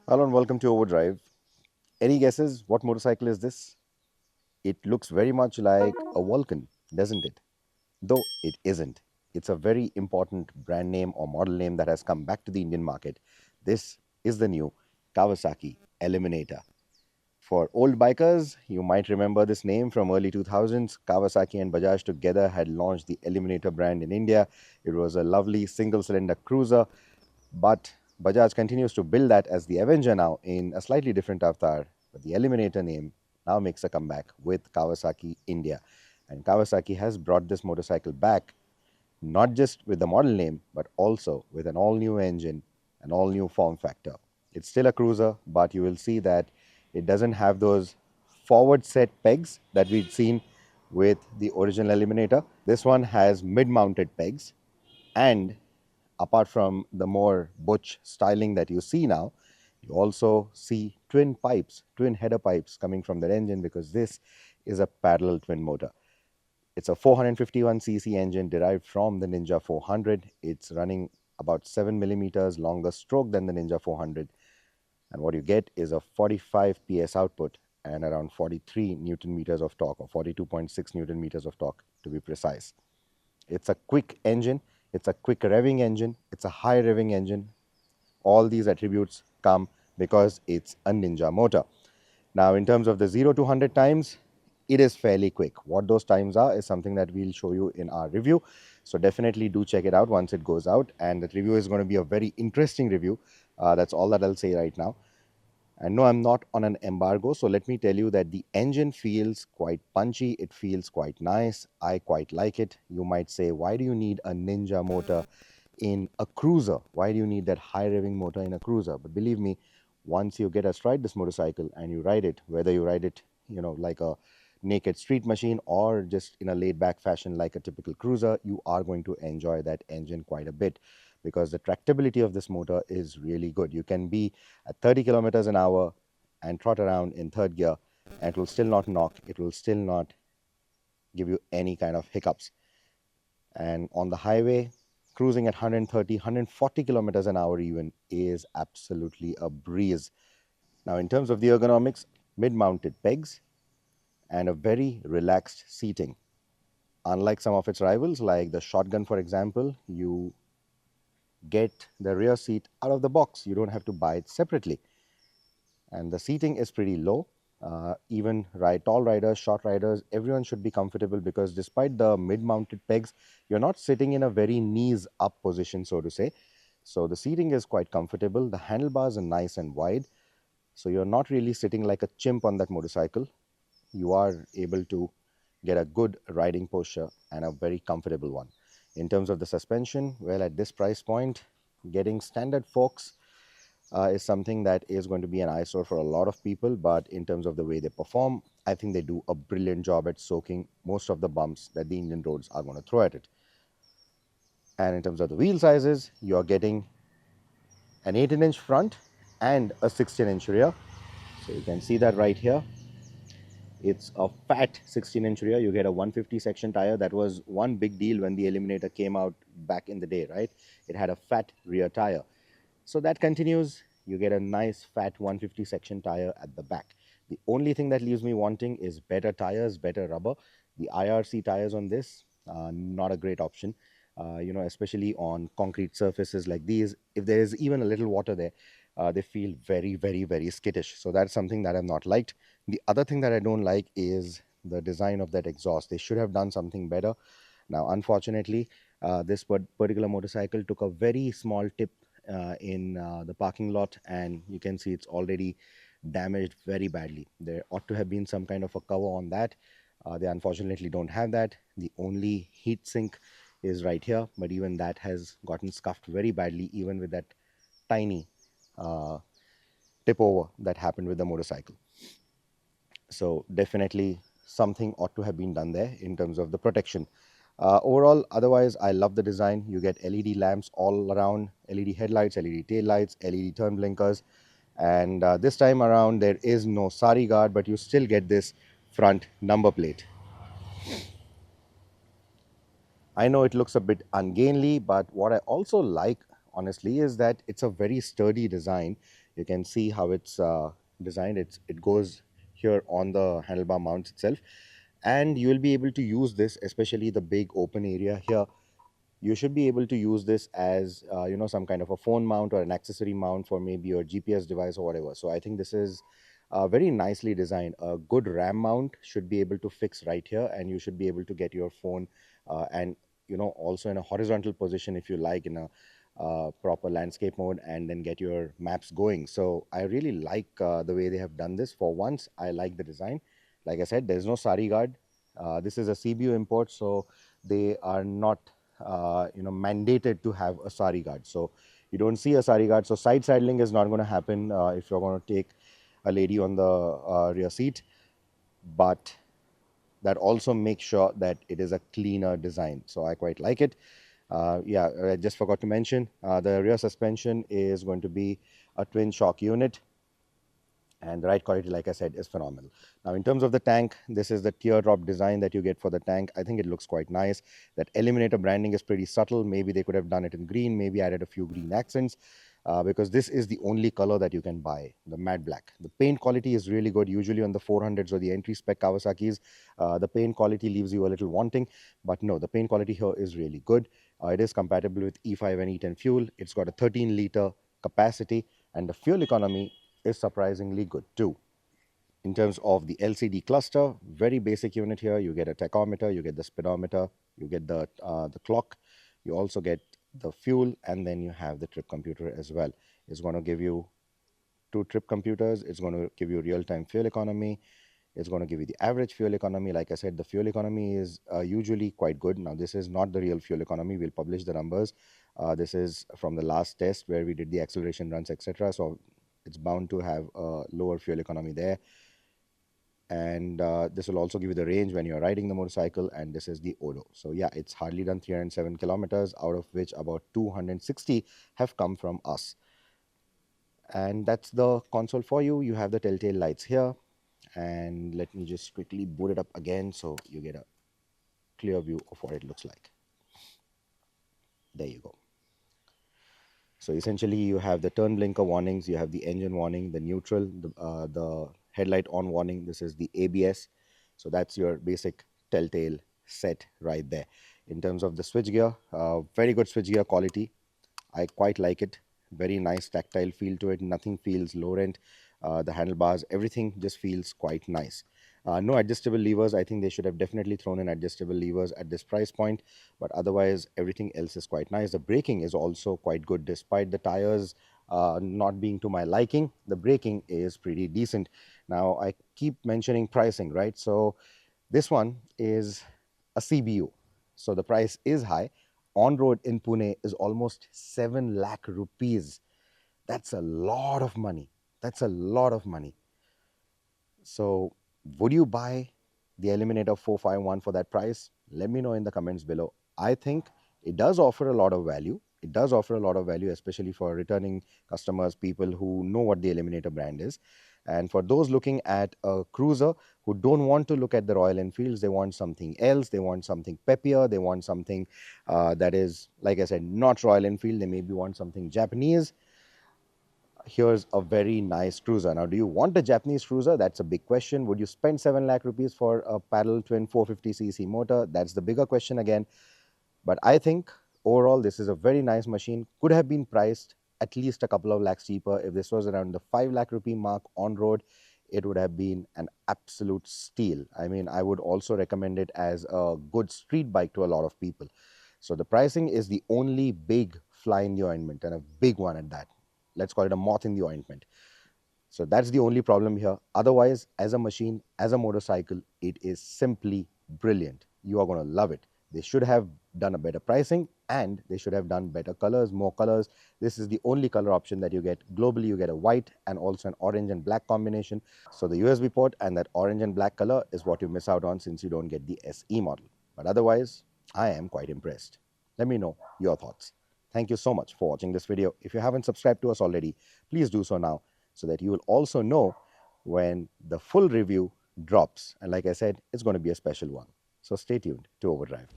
Hello and welcome to Overdrive. Any guesses what motorcycle is this? It looks very much like a Vulcan, doesn't it? Though it isn't. It's a very important brand name or model name that has come back to the Indian market. This is the new Kawasaki Eliminator. For old bikers, you might remember this name from early 2000s. Kawasaki and Bajaj together had launched the Eliminator brand in India. It was a lovely single-cylinder cruiser, but Bajaj continues to build that as the Avenger now in a slightly different avatar. But the Eliminator name now makes a comeback with Kawasaki India. And Kawasaki has brought this motorcycle back, not just with the model name, but also with an all new engine, an all new form factor. It's still a cruiser, but you will see that it doesn't have those forward set pegs that we'd seen with the original Eliminator. This one has mid mounted pegs, and apart from the more butch styling that you see now, you also see twin pipes, twin header pipes coming from that engine because this is a parallel twin motor. It's a 451cc engine derived from the Ninja 400. It's running about 7 millimeters longer stroke than the Ninja 400. And what you get is a 45 PS output and around 43 Newton meters of torque, or 42.6 Newton meters of torque to be precise. It's a quick engine, it's a quick revving engine, it's a high revving engine. All these attributes come because it's a Ninja motor. Now, in terms of the 0 to 100 times, it is fairly quick. What those times are is something that we'll show you in our review. So definitely do check it out once it goes out. And that review is going to be a very interesting review. That's all that I'll say right now. And no, I'm not on an embargo. So let me tell you that the engine feels quite punchy. It feels quite nice. I quite like it. You might say, why do you need a Ninja motor in a cruiser? Why do you need that high revving motor in a cruiser? But believe me, once you get astride this motorcycle and you ride it, whether you ride it, like a naked street machine or just in a laid back fashion like a typical cruiser, you are going to enjoy that engine quite a bit because the tractability of this motor is really good. You can be at 30 kilometers an hour and trot around in third gear and it will still not knock, it will still not give you any kind of hiccups. And on the highway, cruising at 130, 140 kilometers an hour even is absolutely a breeze. Now, in terms of the ergonomics, mid-mounted pegs and a very relaxed seating. Unlike some of its rivals, like the Shotgun, for example, you get the rear seat out of the box. You don't have to buy it separately. And the seating is pretty low. Even tall riders, short riders, everyone should be comfortable because despite the mid-mounted pegs, you're not sitting in a very knees up position, so to say. So the seating is quite comfortable. The handlebars are nice and wide. So you're not really sitting like a chimp on that motorcycle. You are able to get a good riding posture and a very comfortable one. In terms of the suspension, well, at this price point, getting standard forks is something that is going to be an eyesore for a lot of people. But in terms of the way they perform, I think they do a brilliant job at soaking most of the bumps that the Indian roads are going to throw at it. And in terms of the wheel sizes, you're getting an 18-inch front and a 16-inch rear. So you can see that right here. It's a fat 16-inch rear. You get a 150 section tire. That was one big deal when the Eliminator came out back in the day, right? It had a fat rear tire. So that continues. You get a nice fat 150 section tire at the back. The only thing that leaves me wanting is better tires, better rubber. The IRC tires on this, not a great option. Especially on concrete surfaces like these. If there is even a little water there, they feel very, very, very skittish. So that's something that I've not liked. The other thing that I don't like is the design of that exhaust. They should have done something better. Now, unfortunately, this particular motorcycle took a very small tip in the parking lot, and you can see it's already damaged very badly. There ought to have been some kind of a cover on that. They unfortunately don't have that. The only heat sink is right here, but even that has gotten scuffed very badly, even with that tiny uh, tip over that happened with the motorcycle. So definitely something ought to have been done there in terms of the protection. Overall, otherwise, I love the design. You get LED lamps all around, LED headlights, LED tail lights, LED turn blinkers. And this time around, there is no sari guard, but you still get this front number plate. I know it looks a bit ungainly, but what I also like, honestly, is that it's a very sturdy design. You can see how it's designed. It goes here on the handlebar mounts itself, and you will be able to use this, especially the big open area here. You should be able to use this as some kind of a phone mount or an accessory mount for maybe your GPS device or whatever. So I think this is very nicely designed. A good RAM mount should be able to fix right here, and you should be able to get your phone and also in a horizontal position if you like, in a proper landscape mode, and then get your maps going. So I really like the way they have done this. For once, I like the design. Like I said, there's no sari guard. This is a CBU import, so they are not mandated to have a sari guard. So you don't see a sari guard. So side saddling is not going to happen if you're going to take a lady on the rear seat. But that also makes sure that it is a cleaner design. So I quite like it. Yeah, I just forgot to mention the rear suspension is going to be a twin shock unit, and the ride quality, like I said, is phenomenal. Now, in terms of the tank, this is the teardrop design that you get for the tank. I think it looks quite nice. That Eliminator branding is pretty subtle. Maybe they could have done it in green, maybe added a few green accents, because this is the only color that you can buy, the matte black. The paint quality is really good. Usually on the 400s or the entry spec Kawasaki's, the paint quality leaves you a little wanting, but no, the paint quality here is really good. It is compatible with E5 and E10 fuel. It's got a 13-liter capacity, and the fuel economy is surprisingly good too. In terms of the LCD cluster, very basic unit here. You get a tachometer, you get the speedometer, you get the clock, you also get the fuel, and then you have the trip computer as well. It's going to give you 2 trip computers. It's going to give you real-time fuel economy. It's going to give you the average fuel economy. Like I said, the fuel economy is usually quite good. Now, this is not the real fuel economy. We'll publish the numbers. This is from the last test where we did the acceleration runs, etc. So it's bound to have a lower fuel economy there. And this will also give you the range when you're riding the motorcycle, and this is the odo. So yeah, it's hardly done 307 kilometers, out of which about 260 have come from us. And that's the console for you. You have the telltale lights here, and let me just quickly boot it up again so you get a clear view of what it looks like. There you go. So essentially, you have the turn blinker warnings, you have the engine warning, the neutral, the headlight on warning. This is the ABS. So that's your basic telltale set right there. In terms of the switchgear, very good switchgear quality. I quite like it. Very nice tactile feel to it. Nothing feels low rent. The handlebars, everything just feels quite nice. No adjustable levers. I think they should have definitely thrown in adjustable levers at this price point, but otherwise everything else is quite nice. The braking is also quite good, despite the tires not being to my liking. The braking is pretty decent. Now, I keep mentioning pricing, right? So this one is a CBU, so the price is high. On road in Pune is almost 7 lakh rupees. That's a lot of money. That's a lot of money. So would you buy the Eliminator 451 for that price? Let me know in the comments below. I think it does offer a lot of value. It does offer a lot of value, especially for returning customers, people who know what the Eliminator brand is. And for those looking at a cruiser who don't want to look at the Royal Enfields, they want something else, they want something peppier, they want something that is, like I said, not Royal Enfield, they maybe want something Japanese. Here's a very nice cruiser. Now, do you want a Japanese cruiser? That's a big question. Would you spend 7 lakh rupees for a paddle twin 450cc motor? That's the bigger question again. But I think overall, this is a very nice machine. Could have been priced at least a couple of lakhs cheaper. If this was around the 5 lakh rupee mark on road, it would have been an absolute steal. I mean, I would also recommend it as a good street bike to a lot of people. So the pricing is the only big fly in the ointment, and a big one at that. Let's call it a moth in the ointment. So that's the only problem here. Otherwise, as a machine, as a motorcycle, it is simply brilliant. You are going to love it. They should have done a better pricing, and they should have done better colors, more colors. This is the only color option that you get. Globally, you get a white and also an orange and black combination. So the USB port and that orange and black color is what you miss out on, since you don't get the SE model. But otherwise, I am quite impressed. Let me know your thoughts. Thank you so much for watching this video. If you haven't subscribed to us already, please do so now, so that you will also know when the full review drops. And like I said, it's going to be a special one. So stay tuned to Overdrive.